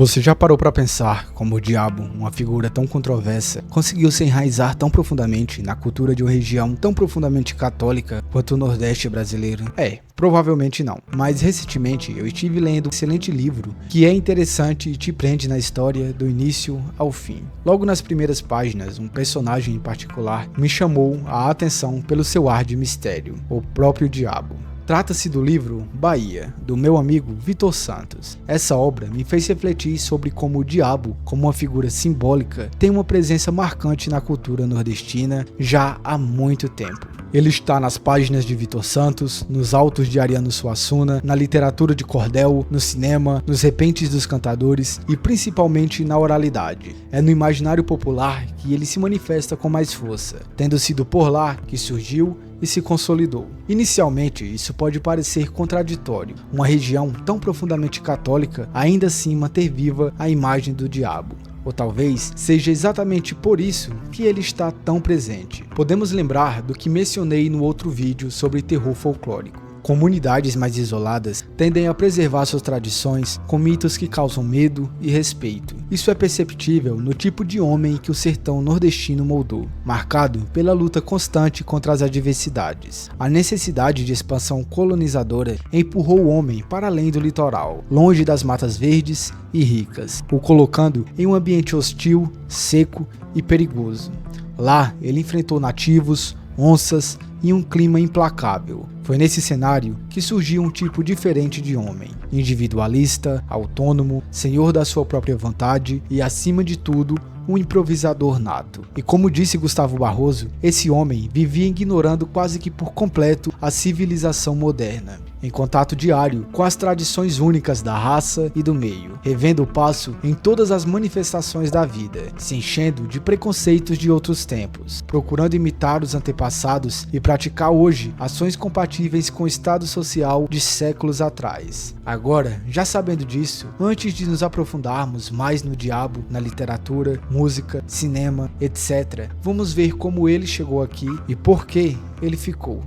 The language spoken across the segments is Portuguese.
Você já parou para pensar como o diabo, uma figura tão controversa, conseguiu se enraizar tão profundamente na cultura de uma região tão profundamente católica quanto o Nordeste brasileiro? Provavelmente não. Mas recentemente eu estive lendo um excelente livro que é interessante e te prende na história do início ao fim. Logo nas primeiras páginas, um personagem em particular me chamou a atenção pelo seu ar de mistério, o próprio diabo. Trata-se do livro Bahia, do meu amigo Vitor Santos. Essa obra me fez refletir sobre como o diabo, como uma figura simbólica, tem uma presença marcante na cultura nordestina já há muito tempo. Ele está nas páginas de Vitor Santos, nos autos de Ariano Suassuna, na literatura de cordel, no cinema, nos repentes dos cantadores e principalmente na oralidade. É no imaginário popular que ele se manifesta com mais força, tendo sido por lá que surgiu e se consolidou. Inicialmente, isso pode parecer contraditório, uma região tão profundamente católica ainda assim manter viva a imagem do diabo. Ou talvez seja exatamente por isso que ele está tão presente. Podemos lembrar do que mencionei no outro vídeo sobre terror folclórico. Comunidades mais isoladas tendem a preservar suas tradições com mitos que causam medo e respeito. Isso é perceptível no tipo de homem que o sertão nordestino moldou, marcado pela luta constante contra as adversidades. A necessidade de expansão colonizadora empurrou o homem para além do litoral, longe das matas verdes e ricas, o colocando em um ambiente hostil, seco e perigoso. Lá, ele enfrentou nativos, onças e um clima implacável. Foi nesse cenário que surgiu um tipo diferente de homem, individualista, autônomo, senhor da sua própria vontade e, acima de tudo, um improvisador nato. E como disse Gustavo Barroso, esse homem vivia ignorando quase que por completo a civilização moderna, em contato diário com as tradições únicas da raça e do meio, revendo o passo em todas as manifestações da vida, se enchendo de preconceitos de outros tempos, procurando imitar os antepassados e praticar hoje ações compatíveis com o estado social de séculos atrás. Agora, já sabendo disso, antes de nos aprofundarmos mais no diabo, na literatura, música, cinema, etc., vamos ver como ele chegou aqui e por que ele ficou.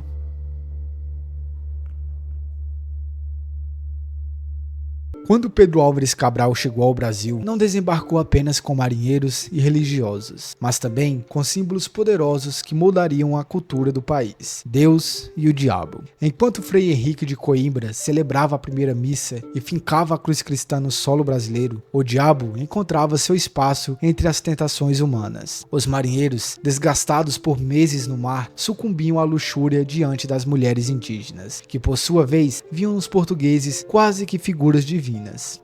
Quando Pedro Álvares Cabral chegou ao Brasil, não desembarcou apenas com marinheiros e religiosos, mas também com símbolos poderosos que moldariam a cultura do país, Deus e o diabo. Enquanto Frei Henrique de Coimbra celebrava a primeira missa e fincava a cruz cristã no solo brasileiro, o diabo encontrava seu espaço entre as tentações humanas. Os marinheiros, desgastados por meses no mar, sucumbiam à luxúria diante das mulheres indígenas, que por sua vez viam nos portugueses quase que figuras divinas.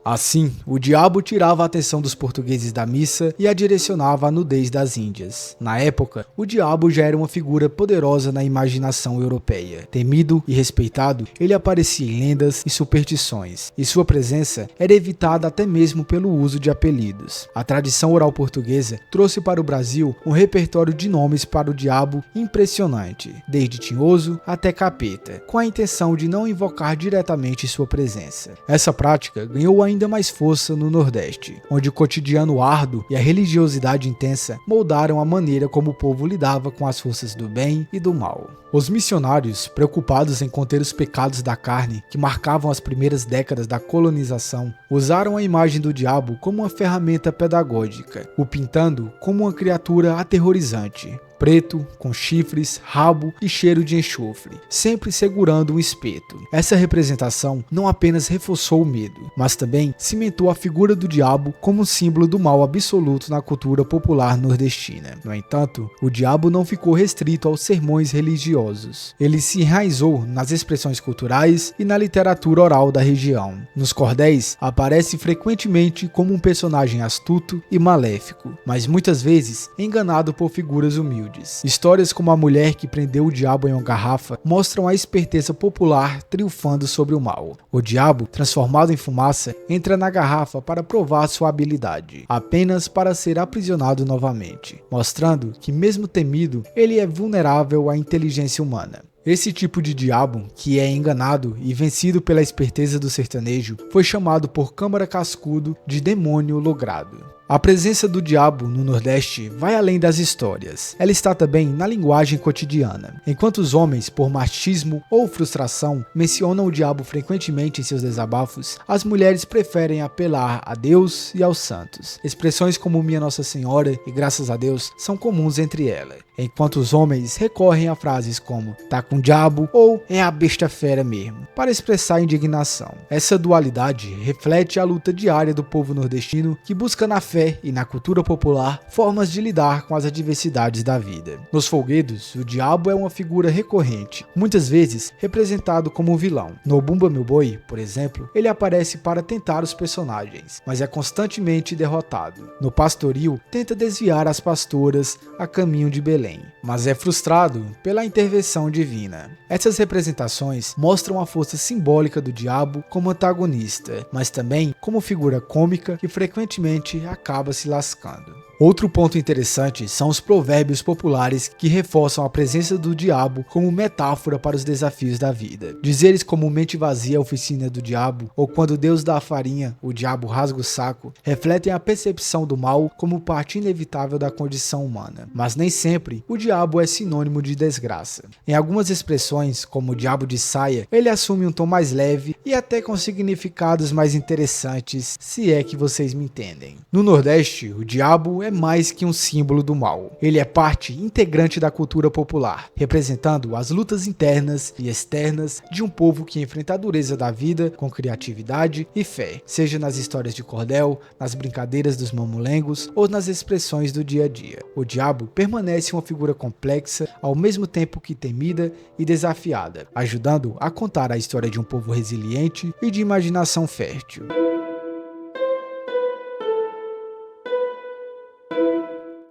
Assim, o diabo tirava a atenção dos portugueses da missa e a direcionava à nudez das índias. Na época, o diabo já era uma figura poderosa na imaginação europeia. Temido e respeitado, ele aparecia em lendas e superstições, e sua presença era evitada até mesmo pelo uso de apelidos. A tradição oral portuguesa trouxe para o Brasil um repertório de nomes para o diabo impressionante, desde Tinhoso até Capeta, com a intenção de não invocar diretamente sua presença. Essa prática ganhou ainda mais força no Nordeste, onde o cotidiano árduo e a religiosidade intensa moldaram a maneira como o povo lidava com as forças do bem e do mal. Os missionários, preocupados em conter os pecados da carne que marcavam as primeiras décadas da colonização, usaram a imagem do diabo como uma ferramenta pedagógica, o pintando como uma criatura aterrorizante, preto, com chifres, rabo e cheiro de enxofre, sempre segurando um espeto. Essa representação não apenas reforçou o medo, mas também cimentou a figura do diabo como símbolo do mal absoluto na cultura popular nordestina. No entanto, o diabo não ficou restrito aos sermões religiosos. Ele se enraizou nas expressões culturais e na literatura oral da região. Nos cordéis, aparece frequentemente como um personagem astuto e maléfico, mas muitas vezes enganado por figuras humildes. Histórias como a mulher que prendeu o diabo em uma garrafa mostram a esperteza popular triunfando sobre o mal. O diabo, transformado em fumaça, entra na garrafa para provar sua habilidade, apenas para ser aprisionado novamente, mostrando que mesmo temido, ele é vulnerável à inteligência humana. Esse tipo de diabo, que é enganado e vencido pela esperteza do sertanejo, foi chamado por Câmara Cascudo de demônio logrado. A presença do diabo no Nordeste vai além das histórias. Ela está também na linguagem cotidiana. Enquanto os homens, por machismo ou frustração, mencionam o diabo frequentemente em seus desabafos, as mulheres preferem apelar a Deus e aos santos. Expressões como Minha Nossa Senhora e Graças a Deus são comuns entre elas. Enquanto os homens recorrem a frases como tá com diabo ou é a besta fera mesmo, para expressar indignação. Essa dualidade reflete a luta diária do povo nordestino que busca na fé e na cultura popular formas de lidar com as adversidades da vida. Nos folguedos, o diabo é uma figura recorrente, muitas vezes representado como um vilão. No Bumba Meu Boi, por exemplo, ele aparece para tentar os personagens, mas é constantemente derrotado. No Pastoril, tenta desviar as pastoras a caminho de Belém, mas é frustrado pela intervenção divina. Essas representações mostram a força simbólica do diabo como antagonista, mas também como figura cômica que frequentemente acaba se lascando. Outro ponto interessante são os provérbios populares que reforçam a presença do diabo como metáfora para os desafios da vida. Dizeres como mente vazia é a oficina do diabo, ou quando Deus dá a farinha, o diabo rasga o saco, refletem a percepção do mal como parte inevitável da condição humana. Mas nem sempre o diabo é sinônimo de desgraça. Em algumas expressões, como o diabo de saia, ele assume um tom mais leve e até com significados mais interessantes, se é que vocês me entendem. No Nordeste, o diabo é mais que um símbolo do mal. Ele é parte integrante da cultura popular, representando as lutas internas e externas de um povo que enfrenta a dureza da vida com criatividade e fé, seja nas histórias de cordel, nas brincadeiras dos mamulengos ou nas expressões do dia a dia. O diabo permanece uma figura complexa, ao mesmo tempo que temida e desafiada, ajudando a contar a história de um povo resiliente e de imaginação fértil.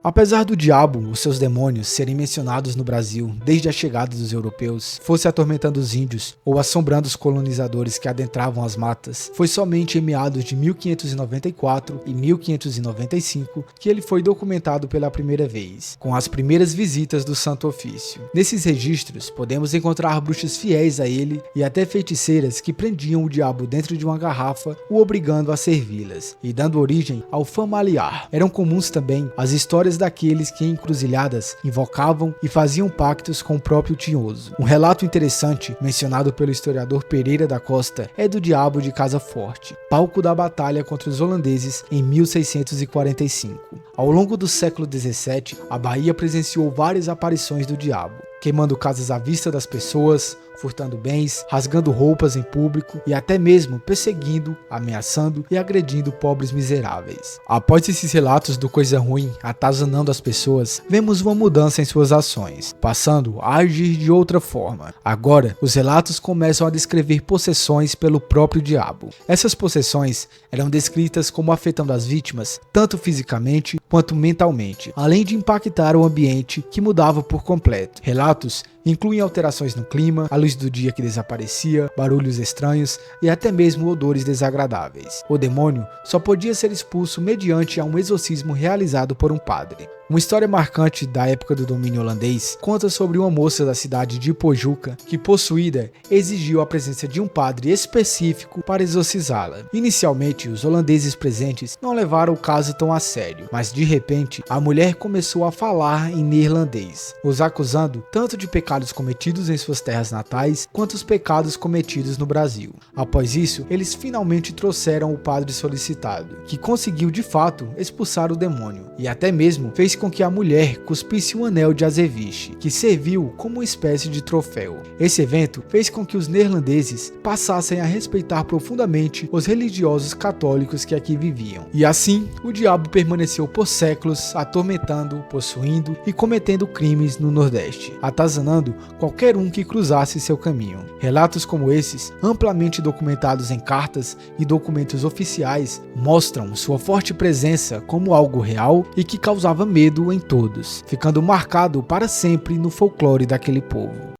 Apesar do diabo, os seus demônios, serem mencionados no Brasil desde a chegada dos europeus, fosse atormentando os índios ou assombrando os colonizadores que adentravam as matas, foi somente em meados de 1594 e 1595 que ele foi documentado pela primeira vez, com as primeiras visitas do Santo Ofício. Nesses registros, podemos encontrar bruxas fiéis a ele e até feiticeiras que prendiam o diabo dentro de uma garrafa, o obrigando a servi-las, e dando origem ao familiar. Eram comuns também as histórias daqueles que em encruzilhadas invocavam e faziam pactos com o próprio Tinhoso. Um relato interessante, mencionado pelo historiador Pereira da Costa, é do diabo de Casa Forte, palco da batalha contra os holandeses em 1645. Ao longo do século XVII, a Bahia presenciou várias aparições do diabo, queimando casas à vista das pessoas, furtando bens, rasgando roupas em público e até mesmo perseguindo, ameaçando e agredindo pobres miseráveis. Após esses relatos do coisa ruim atazanando as pessoas, vemos uma mudança em suas ações, passando a agir de outra forma. Agora, os relatos começam a descrever possessões pelo próprio diabo. Essas possessões eram descritas como afetando as vítimas, tanto fisicamente quanto mentalmente, além de impactar o ambiente que mudava por completo. Relatos incluem alterações no clima, a luz do dia que desaparecia, barulhos estranhos e até mesmo odores desagradáveis. O demônio só podia ser expulso mediante um exorcismo realizado por um padre. Uma história marcante da época do domínio holandês conta sobre uma moça da cidade de Pojuca que, possuída, exigiu a presença de um padre específico para exorcizá-la. Inicialmente, os holandeses presentes não levaram o caso tão a sério, mas de repente, a mulher começou a falar em neerlandês, os acusando tanto de pecados cometidos em suas terras natais, quanto os pecados cometidos no Brasil. Após isso, eles finalmente trouxeram o padre solicitado, que conseguiu de fato expulsar o demônio, e até mesmo fez com que a mulher cuspisse um anel de azeviche, que serviu como uma espécie de troféu. Esse evento fez com que os neerlandeses passassem a respeitar profundamente os religiosos católicos que aqui viviam. E assim, o diabo permaneceu por séculos atormentando, possuindo e cometendo crimes no Nordeste, atazanando qualquer um que cruzasse seu caminho. Relatos como esses, amplamente documentados em cartas e documentos oficiais, mostram sua forte presença como algo real e que causava medo em todos, ficando marcado para sempre no folclore daquele povo.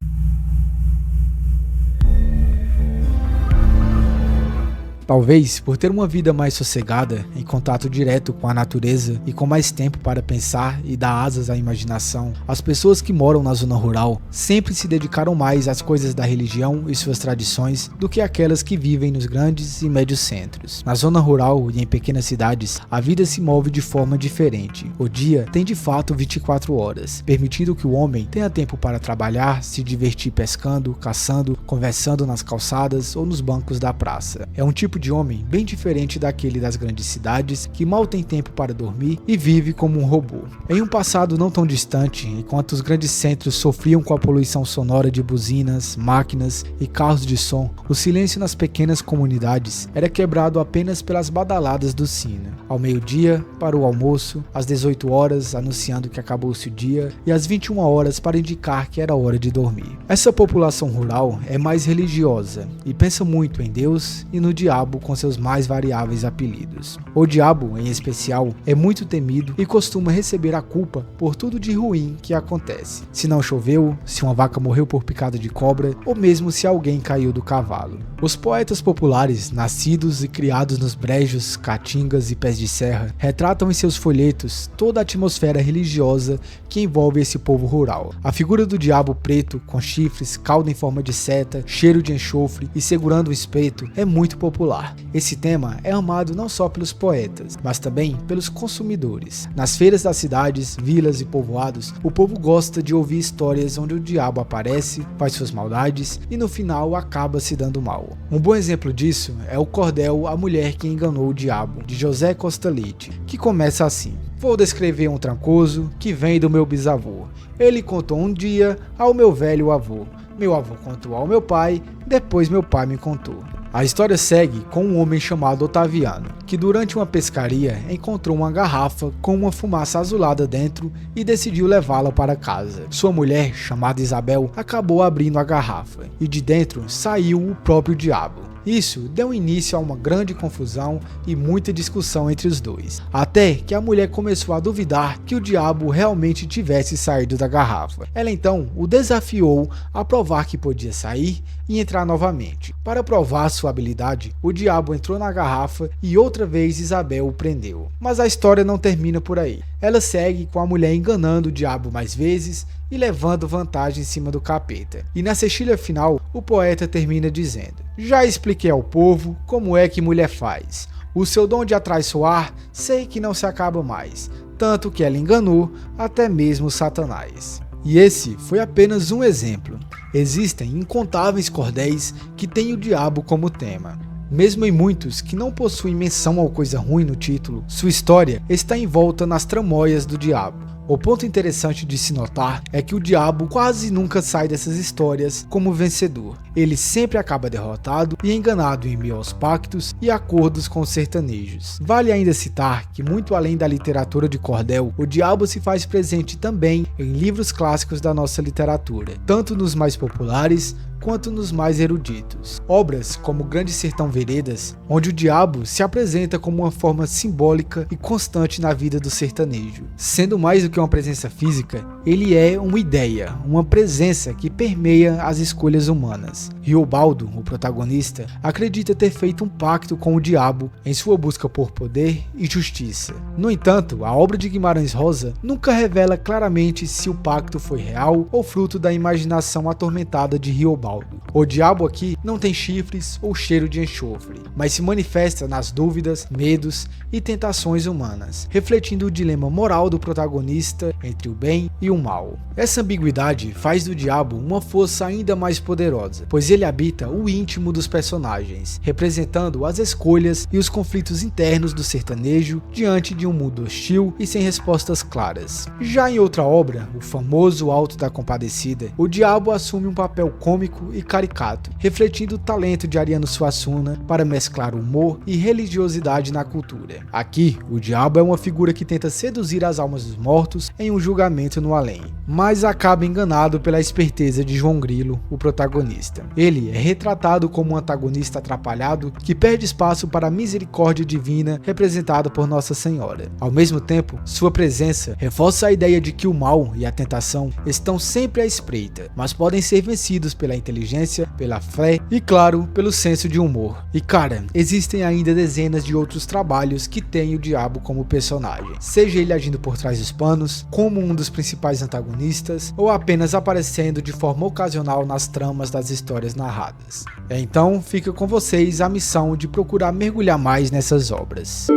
Talvez por ter uma vida mais sossegada, em contato direto com a natureza e com mais tempo para pensar e dar asas à imaginação, as pessoas que moram na zona rural sempre se dedicaram mais às coisas da religião e suas tradições do que aquelas que vivem nos grandes e médios centros. Na zona rural e em pequenas cidades, a vida se move de forma diferente. O dia tem de fato 24 horas, permitindo que o homem tenha tempo para trabalhar, se divertir pescando, caçando, conversando nas calçadas ou nos bancos da praça. É um tipo de homem bem diferente daquele das grandes cidades que mal tem tempo para dormir e vive como um robô. Em um passado não tão distante, enquanto os grandes centros sofriam com a poluição sonora de buzinas, máquinas e carros de som, o silêncio nas pequenas comunidades era quebrado apenas pelas badaladas do sino. Ao meio-dia, para o almoço, às 18 horas, anunciando que acabou-se o dia, e às 21 horas para indicar que era hora de dormir. Essa população rural é mais religiosa e pensa muito em Deus e no diabo com seus mais variáveis apelidos. O diabo, em especial, é muito temido e costuma receber a culpa por tudo de ruim que acontece. Se não choveu, se uma vaca morreu por picada de cobra ou mesmo se alguém caiu do cavalo. Os poetas populares, nascidos e criados nos brejos, caatingas e pés de serra, retratam em seus folhetos toda a atmosfera religiosa que envolve esse povo rural. A figura do diabo preto, com chifres, cauda em forma de seta, cheiro de enxofre e segurando um espeto é muito popular. Esse tema é amado não só pelos poetas, mas também pelos consumidores. Nas feiras das cidades, vilas e povoados, o povo gosta de ouvir histórias onde o diabo aparece, faz suas maldades e no final acaba se dando mal. Um bom exemplo disso é o cordel A Mulher que Enganou o Diabo, de José Costa Leite, que começa assim: vou descrever um trancoso que vem do meu bisavô. Ele contou um dia ao meu velho avô. Meu avô contou ao meu pai, depois meu pai me contou. A história segue com um homem chamado Otaviano, que durante uma pescaria encontrou uma garrafa com uma fumaça azulada dentro e decidiu levá-la para casa. Sua mulher, chamada Isabel, acabou abrindo a garrafa e de dentro saiu o próprio diabo. Isso deu início a uma grande confusão e muita discussão entre os dois, até que a mulher começou a duvidar que o diabo realmente tivesse saído da garrafa. Ela então o desafiou a provar que podia sair e entrar novamente. Para provar sua habilidade, o diabo entrou na garrafa e outra vez Isabel o prendeu. Mas a história não termina por aí. Ela segue com a mulher enganando o diabo mais vezes e levando vantagem em cima do capeta. E na cestilha final, o poeta termina dizendo: já expliquei ao povo como é que mulher faz. O seu dom de atraiçoar sei que não se acaba mais, tanto que ela enganou até mesmo Satanás. E esse foi apenas um exemplo. Existem incontáveis cordéis que têm o diabo como tema. Mesmo em muitos que não possuem menção ao coisa ruim no título, sua história está envolta nas tramóias do diabo. O ponto interessante de se notar é que o diabo quase nunca sai dessas histórias como vencedor. Ele sempre acaba derrotado e enganado em meio aos pactos e acordos com os sertanejos. Vale ainda citar que, muito além da literatura de cordel, o diabo se faz presente também em livros clássicos da nossa literatura, tanto nos mais populares quanto nos mais eruditos. Obras como Grande Sertão Veredas, onde o diabo se apresenta como uma forma simbólica e constante na vida do sertanejo. Sendo mais do que uma presença física, ele é uma ideia, uma presença que permeia as escolhas humanas. Riobaldo, o protagonista, acredita ter feito um pacto com o diabo em sua busca por poder e justiça. No entanto, a obra de Guimarães Rosa nunca revela claramente se o pacto foi real ou fruto da imaginação atormentada de Riobaldo. O diabo aqui não tem chifres ou cheiro de enxofre, mas se manifesta nas dúvidas, medos e tentações humanas, refletindo o dilema moral do protagonista entre o bem e o mal. Essa ambiguidade faz do diabo uma força ainda mais poderosa, pois ele habita o íntimo dos personagens, representando as escolhas e os conflitos internos do sertanejo diante de um mundo hostil e sem respostas claras. Já em outra obra, o famoso Alto da Compadecida, o diabo assume um papel cômico e caricato, refletindo o talento de Ariano Suassuna para mesclar humor e religiosidade na cultura. Aqui, o diabo é uma figura que tenta seduzir as almas dos mortos mortos em um julgamento no além, mas acaba enganado pela esperteza de João Grilo, o protagonista. Ele é retratado como um antagonista atrapalhado que perde espaço para a misericórdia divina representada por Nossa Senhora. Ao mesmo tempo, sua presença reforça a ideia de que o mal e a tentação estão sempre à espreita, mas podem ser vencidos pela inteligência, pela fé e, claro, pelo senso de humor. E cara, existem ainda dezenas de outros trabalhos que têm o diabo como personagem, seja ele agindo por trás dos panos, como um dos principais antagonistas, ou apenas aparecendo de forma ocasional nas tramas das histórias narradas. Então, fica com vocês a missão de procurar mergulhar mais nessas obras.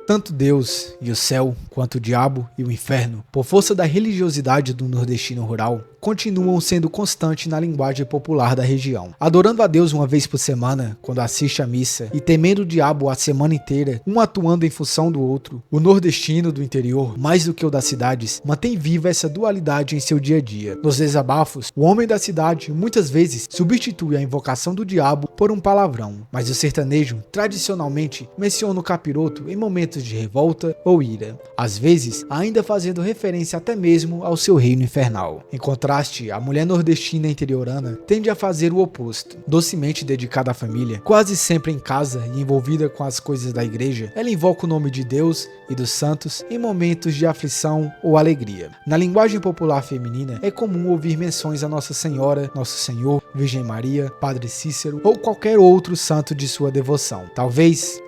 Tanto Deus e o céu, quanto o diabo e o inferno, por força da religiosidade do nordestino rural, continuam sendo constantes na linguagem popular da região. Adorando a Deus uma vez por semana, quando assiste à missa, e temendo o diabo a semana inteira, um atuando em função do outro, o nordestino do interior, mais do que o das cidades, mantém viva essa dualidade em seu dia a dia. Nos desabafos, o homem da cidade muitas vezes substitui a invocação do diabo por um palavrão, mas o sertanejo tradicionalmente menciona o capiroto em momentos de revolta ou ira, às vezes ainda fazendo referência até mesmo ao seu reino infernal. Em contraste, a mulher nordestina interiorana tende a fazer o oposto. Docemente dedicada à família, quase sempre em casa e envolvida com as coisas da igreja, ela invoca o nome de Deus e dos santos em momentos de aflição ou alegria. Na linguagem popular feminina, é comum ouvir menções a Nossa Senhora, Nosso Senhor, Virgem Maria, Padre Cícero ou qualquer outro santo de sua devoção. Talvez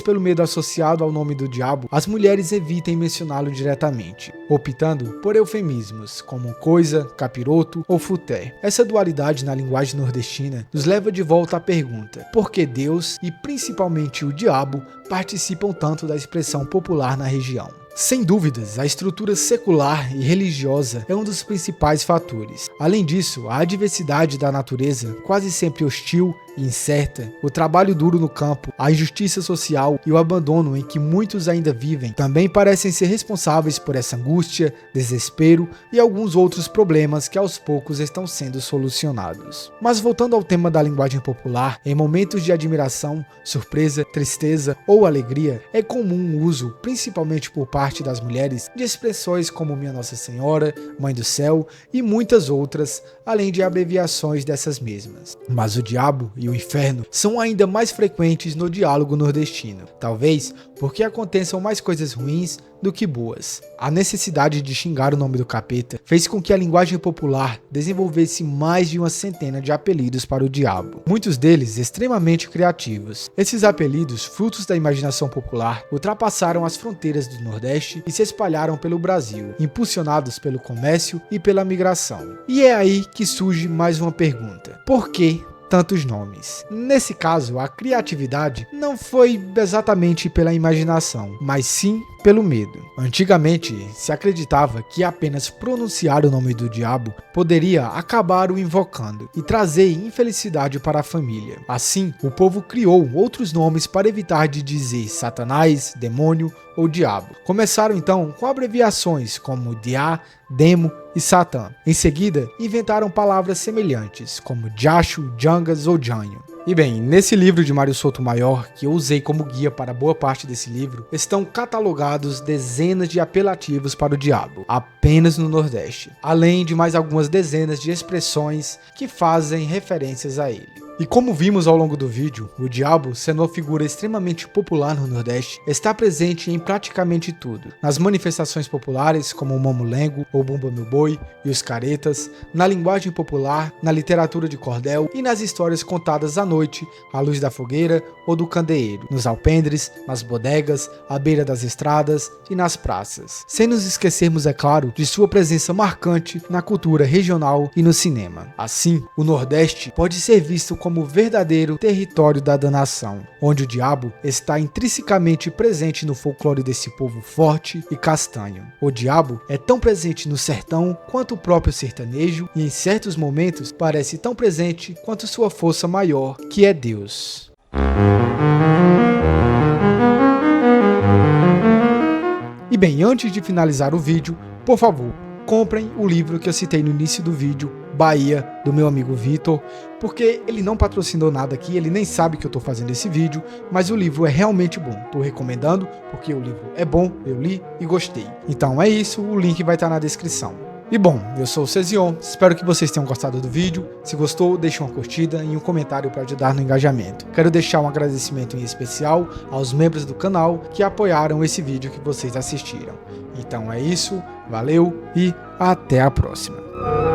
pelo medo associado ao nome do diabo, as mulheres evitem mencioná-lo diretamente, optando por eufemismos como coisa, capiroto ou futé. Essa dualidade na linguagem nordestina nos leva de volta à pergunta: por que Deus e principalmente o diabo participam tanto da expressão popular na região? Sem dúvidas, a estrutura secular e religiosa é um dos principais fatores. Além disso, a adversidade da natureza, quase sempre hostil e incerta, o trabalho duro no campo, a injustiça social e o abandono em que muitos ainda vivem também parecem ser responsáveis por essa angústia, desespero e alguns outros problemas que aos poucos estão sendo solucionados. Mas voltando ao tema da linguagem popular, em momentos de admiração, surpresa, tristeza ou alegria, é comum o uso, principalmente por parte das mulheres, de expressões como Minha Nossa Senhora, Mãe do Céu e muitas outras, além de abreviações dessas mesmas. Mas o diabo e o inferno são ainda mais frequentes no diálogo nordestino, talvez porque aconteçam mais coisas ruins do que boas. A necessidade de xingar o nome do capeta fez com que a linguagem popular desenvolvesse mais de uma centena de apelidos para o diabo, muitos deles extremamente criativos. Esses apelidos, frutos da imaginação popular, ultrapassaram as fronteiras do Nordeste e se espalharam pelo Brasil, impulsionados pelo comércio e pela migração. E é aí que surge mais uma pergunta: por que tantos nomes? Nesse caso, a criatividade não foi exatamente pela imaginação, mas sim pelo medo. Antigamente, se acreditava que apenas pronunciar o nome do diabo poderia acabar o invocando e trazer infelicidade para a família. Assim, o povo criou outros nomes para evitar de dizer Satanás, demônio ou diabo. Começaram então com abreviações como Diá, Demo e Satã. Em seguida, inventaram palavras semelhantes como Jacho, Jangas ou Janho. E bem, nesse livro de Mário Sotomayor, que eu usei como guia para boa parte desse livro, estão catalogados dezenas de apelativos para o diabo, apenas no Nordeste, além de mais algumas dezenas de expressões que fazem referências a ele. E como vimos ao longo do vídeo, o diabo, sendo uma figura extremamente popular no Nordeste, está presente em praticamente tudo. Nas manifestações populares, como o mamulengo ou Bumba Meu Boi e os caretas, na linguagem popular, na literatura de cordel e nas histórias contadas à noite, à luz da fogueira ou do candeeiro, nos alpendres, nas bodegas, à beira das estradas e nas praças. Sem nos esquecermos, é claro, de sua presença marcante na cultura regional e no cinema. Assim, o Nordeste pode ser visto como o verdadeiro território da danação, onde o diabo está intrinsecamente presente no folclore desse povo forte e castanho. O diabo é tão presente no sertão quanto o próprio sertanejo e em certos momentos parece tão presente quanto sua força maior, que é Deus. E bem, antes de finalizar o vídeo, por favor, comprem o livro que eu citei no início do vídeo, Bahia, do meu amigo Vitor, porque ele não patrocinou nada aqui, ele nem sabe que eu tô fazendo esse vídeo, mas o livro é realmente bom. Tô recomendando porque o livro é bom, eu li e gostei. Então é isso, o link vai estar na descrição. E bom, eu sou o Cezion, espero que vocês tenham gostado do vídeo. Se gostou, deixe uma curtida e um comentário para ajudar no engajamento. Quero deixar um agradecimento em especial aos membros do canal que apoiaram esse vídeo que vocês assistiram. Então é isso, valeu e até a próxima.